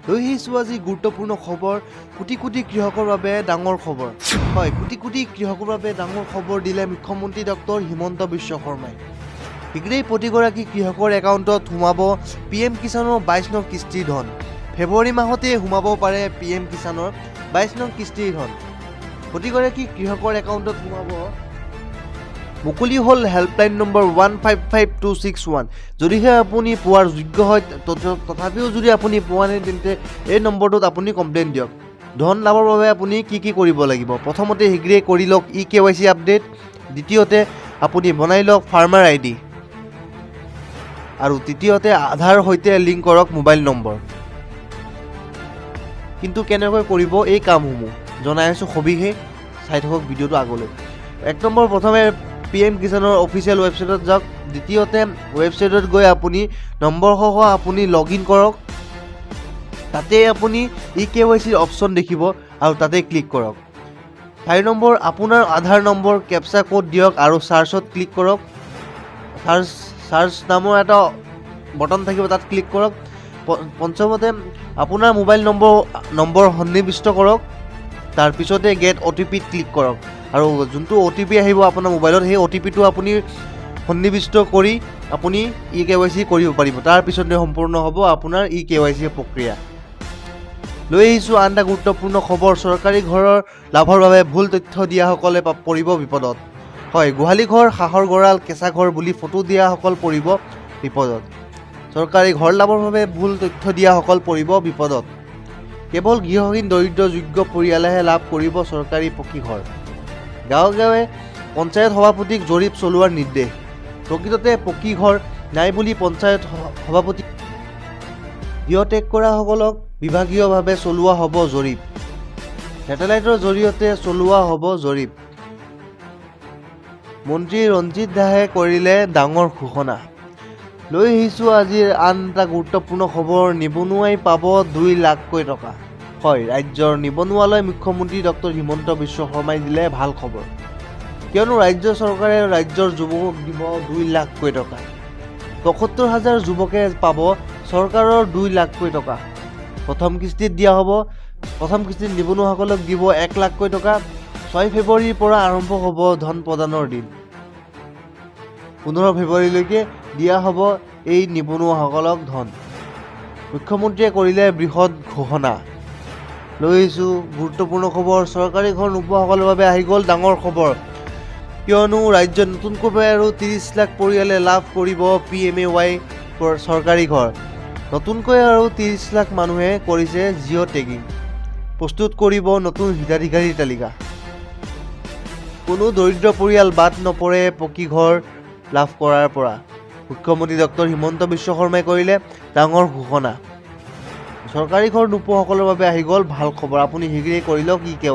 লৈ আহিছোঁ আজি গুৰুত্বপূৰ্ণ খবৰ। কোটি কোটি কৃষকৰ বাবে ডাঙৰ খবৰ। হয়, কোটি কোটি কৃষকৰ বাবে ডাঙৰ খবৰ দিলে মুখ্যমন্ত্ৰী ডক্টৰ হিমন্ত বিশ্ব শৰ্মাই। শীঘ্ৰেই প্ৰতিগৰাকী কৃষকৰ একাউণ্টত সোমাব PM কিষাণৰ 22 নং কিস্তিৰ ধন। ফেব্ৰুৱাৰী মাহতে সোমাব পাৰে PM কিষাণৰ 22 নং কিস্তিৰ ধন। প্ৰতিগৰাকী কৃষকৰ একাউণ্টত সোমাব। মুকলি হ'ল হেল্পলাইন নম্বৰ 155261। যদিহে আপুনি পোৱাৰ যোগ্য হয়, তথাপিও যদি আপুনি পোৱা নাই, তেন্তে এই নম্বৰটোত আপুনি কমপ্লেইন দিয়ক। ধন লাভৰ বাবে আপুনি কি কৰিব লাগিব? প্ৰথমতে শীঘ্ৰেই কৰি লওক KYC আপডেট। দ্বিতীয়তে আপুনি বনাই লওক ফাৰ্মাৰ ID। আৰু তৃতীয়তে আধাৰ সৈতে লিংক কৰক মোবাইল নম্বৰ। কিন্তু কেনেকৈ কৰিব এই কামসমূহ জনাই আছোঁ সবিশেষ, চাই থাকক ভিডিঅ'টো আগলৈ। 1 নম্বৰ, প্ৰথমে PM কিষাণৰ অফিচিয়েল ৱেবছাইটত যাওক। দ্বিতীয়তে ৱেবছাইটত গৈ আপুনি নম্বৰসহ আপুনি লগ ইন কৰক। তাতে আপুনি KYC অপশ্যন দেখিব আৰু তাতে ক্লিক কৰক। 4 নম্বৰ, আপোনাৰ আধাৰ নম্বৰ কেপচা কোড দিয়ক আৰু চাৰ্চত ক্লিক কৰক। চাৰ্চ নামৰ এটা বটন থাকিব, তাত ক্লিক কৰক। পঞ্চমতে আপোনাৰ মোবাইল নম্বৰ সন্নিৱিষ্ট কৰক। তাৰপিছতে গেট OTP ক্লিক কৰক আৰু যোনটো OTP আহিব আপোনাৰ মোবাইলত, সেই OTPটো আপুনি সন্নিৱিষ্ট কৰি আপুনি KYC কৰিব পাৰিব। তাৰপিছতে সম্পূৰ্ণ হ'ব আপোনাৰ KYC প্ৰক্ৰিয়া। লৈ আহিছোঁ আন এটা গুৰুত্বপূৰ্ণ খবৰ। চৰকাৰী ঘৰৰ লাভৰ বাবে ভুল তথ্য দিয়াসকলে পৰিব বিপদত। হয়, গোহালি ঘৰ, হাঁহৰ গঁৰাল, কেঁচা ঘৰ বুলি ফটো দিয়াসকল পৰিব বিপদত। চৰকাৰী ঘৰ লাভৰ বাবে ভুল তথ্য দিয়াসকল পৰিব বিপদত। কেৱল গৃহহীন দৰিদ্ৰ যোগ্য পৰিয়ালেহে লাভ কৰিব চৰকাৰী পকী ঘৰ। গাঁৱে গাঁৱে পঞ্চায়ত সভাপতিক জৰীপ চলোৱাৰ নিৰ্দেশ। প্ৰকৃততে পকী ঘৰ নাই বুলি পঞ্চায়ত সভাপতি গৃহ ত্যাগ কৰাসকলক বিভাগীয়ভাৱে চলোৱা হ'ব জৰীপ। ছেটেলাইটৰ জৰিয়তে চলোৱা হ'ব জৰীপ। মন্ত্ৰী ৰঞ্জিত দাসে কৰিলে ডাঙৰ ঘোষণা। লৈ আহিছোঁ আজিৰ আন এটা গুৰুত্বপূৰ্ণ খবৰ। নিবনুৱাই পাব 2 লাখকৈ টকা। হয়, ৰাজ্যৰ নিবনুৱালৈ মুখ্যমন্ত্ৰী ডক্টৰ হিমন্ত বিশ্ব শৰ্মাই দিলে ভাল খবৰ। কিয়নো ৰাজ্য চৰকাৰে ৰাজ্যৰ যুৱকক দিব 2 লাখকৈ টকা। ৭৫,000 যুৱকে পাব চৰকাৰৰ 2 লাখকৈ টকা। প্ৰথম কিস্তিত দিয়া হ'ব। প্ৰথম কিস্তিত নিবনুৱাসকলক দিব 1 লাখকৈ টকা। 6 ফেব্ৰুৱাৰীৰ পৰা আৰম্ভ হ'ব ধন প্ৰদানৰ দিন। 15 ফেব্ৰুৱাৰীলৈকে দিয়া হ'ব এই নিবনুৱাসকলক ধন। মুখ্যমন্ত্ৰীয়ে কৰিলে বৃহৎ ঘোষণা। লৈ আহিছোঁ গুৰুত্বপূৰ্ণ খবৰ। চৰকাৰী ঘৰ নোপোৱাসকলৰ বাবে আহি গ'ল ডাঙৰ খবৰ। কিয়নো ৰাজ্যত নতুনকৈ আৰু 30 লাখ পৰিয়ালে লাভ কৰিব PMAY চৰকাৰী ঘৰ। নতুনকৈ আৰু 30 লাখ মানুহে কৰিছে জিঅ' টেগিং। প্ৰস্তুত কৰিব নতুন হিতাধিকাৰীৰ তালিকা। কোনো দৰিদ্ৰ পৰিয়াল বাদ নপৰে পকী ঘৰ লাভ কৰাৰ পৰা। মুখ্যমন্ত্ৰী ডক্টৰ হিমন্ত বিশ্ব শৰ্মাই কৰিলে ডাঙৰ ঘোষণা। চৰকাৰী ঘৰ নোপোৱাসকলৰ বাবে আহি গ'ল ভাল খবৰ। আপুনি শীঘ্ৰেই কৰি লওক KYC।